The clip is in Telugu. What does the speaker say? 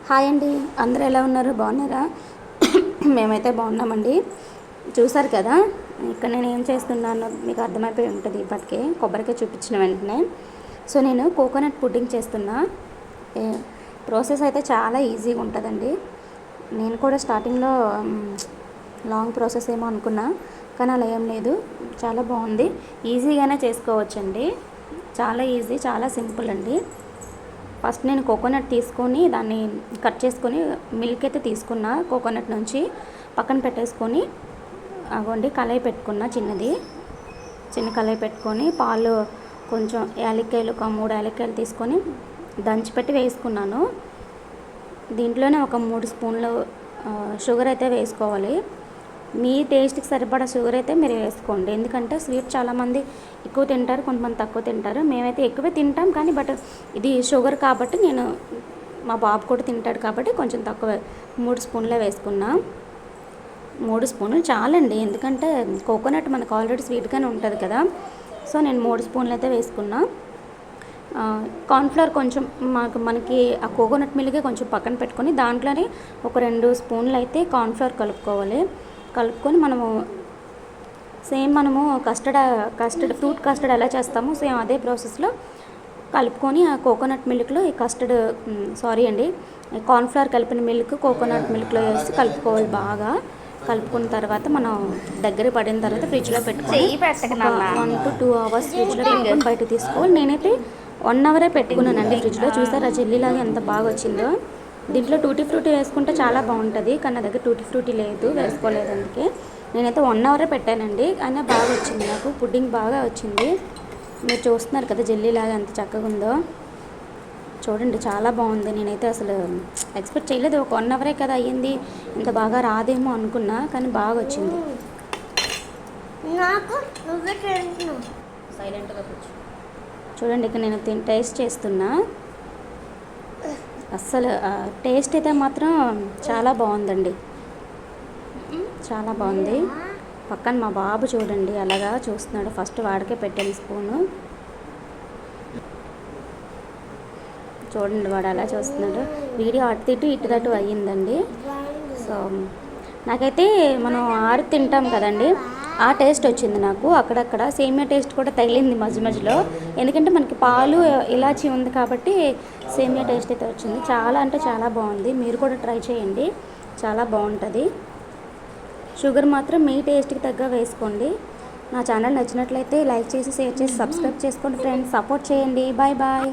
హాయ్ అండి, అందరూ ఎలా ఉన్నారు? బాగున్నారా? మేమైతే బాగున్నామండి. చూసారు కదా, ఇక్కడ నేను ఏం చేస్తున్నానో మీకు అర్థమైపోయి ఉంటుంది. ఇప్పటికే కొబ్బరికాయ చూపించిన వెంటనే నేను కోకోనట్ పుడ్డింగ్ చేస్తున్నా. ప్రాసెస్ అయితే చాలా ఈజీగా ఉంటుందండి. నేను కూడా స్టార్టింగ్లో లాంగ్ ప్రాసెస్ ఏమో అనుకున్నా, కానీ అలా ఏం లేదు. చాలా బాగుంది, ఈజీగానే చేసుకోవచ్చండి. చాలా ఈజీ, చాలా సింపుల్ అండి. ఫస్ట్ నేను కోకోనట్ తీసుకొని దాన్ని కట్ చేసుకొని మిల్క్ అయితే తీసుకున్నా, కోకోనట్ నుంచి పక్కన పెట్టేసుకొని అగోండి కళాయి పెట్టుకున్నా. చిన్న కళాయి పెట్టుకొని పాలు కొంచెం యాలక్కాయలు, ఒక 3 యాలక్కాయలు తీసుకొని దంచిపెట్టి వేసుకున్నాను. దీంట్లోనే ఒక 3 స్పూన్లు షుగర్ అయితే వేసుకోవాలి. మీ టేస్ట్కి సరిపడా షుగర్ అయితే మీరు వేసుకోండి. ఎందుకంటే స్వీట్ చాలామంది ఎక్కువ తింటారు, కొంతమంది తక్కువ తింటారు. మేమైతే ఎక్కువే తింటాం, కానీ బట్ ఇది షుగర్ కాబట్టి మా బాబు కూడా తింటాడు కాబట్టి కొంచెం తక్కువ 3 స్పూన్లే వేసుకున్నా. 3 స్పూన్లు చాలండి, ఎందుకంటే కోకోనట్ మనకు ఆల్రెడీ స్వీట్గానే ఉంటుంది కదా. నేను 3 స్పూన్లు అయితే వేసుకున్నా. కార్న్ఫ్లవర్ కొంచెం మనకి ఆ కోకోనట్ మిల్కే కొంచెం పక్కన పెట్టుకొని దాంట్లోనే ఒక 2 స్పూన్లు అయితే కార్న్ఫ్లవర్ కలుపుకొని మనము కస్టర్డ్ ఫ్రూట్ కస్టర్డ్ ఎలా చేస్తామో సేమ్ అదే ప్రాసెస్లో కలుపుకొని ఆ కోకోనట్ మిల్క్లో ఈ కార్న్ఫ్లవర్ కలిపిన మిల్క్ కోకోనట్ మిల్క్లో వేసి కలుపుకోవాలి. బాగా కలుపుకున్న తర్వాత మనం దగ్గర పడిన తర్వాత ఫ్రిడ్జ్లో పెట్టుకొని 1 to 2 hours ఫ్రిడ్జ్లో పెట్టుకొని బయట తీసుకోవాలి. నేనైతే 1 hour పెట్టుకున్నానండి ఫ్రిడ్జ్లో. చూసారా జెల్లీలాగా ఎంత బాగా వచ్చిందో. దీంట్లో టూటీ ఫ్రూటీ వేసుకుంటే చాలా బాగుంటుంది, కానీ నా దగ్గర టూటీ ఫ్రూటీ లేదు, వేసుకోలేదు. అందుకే నేనైతే 1 hour పెట్టానండి, అయినా బాగా వచ్చింది. నాకు పుడ్డింగ్ బాగా వచ్చింది. మీరు చూస్తున్నారు కదా జెల్లీలాగా ఎంత చక్కగా ఉందో. చూడండి, చాలా బాగుంది. నేనైతే అసలు ఎక్స్పెక్ట్ చేయలేదు. ఒక 1 hour కదా అయ్యింది, ఇంత బాగా రాదేమో అనుకున్నా, కానీ బాగా వచ్చింది. సైలెంట్గా కూర్చో. చూడండి, ఇక్కడ నేను టేస్ట్ చేస్తున్నా. అస్సలు టేస్ట్ అయితే మాత్రం చాలా బాగుందండి, చాలా బాగుంది. పక్కన మా బాబు చూడండి అలాగా చూస్తున్నాడు. ఫస్ట్ వాడికే పెట్టాను స్పూను. చూడండి వాడు అలా చూస్తున్నాడు. వీడియో అటు ఇటు అయ్యిందండి. నాకైతే మనం ఆరు తింటాం కదండి, ఆ టేస్ట్ వచ్చింది నాకు. అక్కడక్కడ సేమియా టేస్ట్ కూడా తగిలింది మధ్యలో, ఎందుకంటే మనకి పాలు ఇలాచీ ఉంది కాబట్టి సేమియా టేస్ట్ అయితే వచ్చింది. చాలా అంటే చాలా బాగుంది. మీరు కూడా ట్రై చేయండి, చాలా బాగుంటుంది. షుగర్ మాత్రం మీ టేస్ట్కి తగ్గ వేసుకోండి. నా ఛానల్ నచ్చినట్లయితే లైక్ చేసి, షేర్ చేసి, సబ్స్క్రైబ్ చేసుకోండి ఫ్రెండ్స్. సపోర్ట్ చేయండి. Bye bye.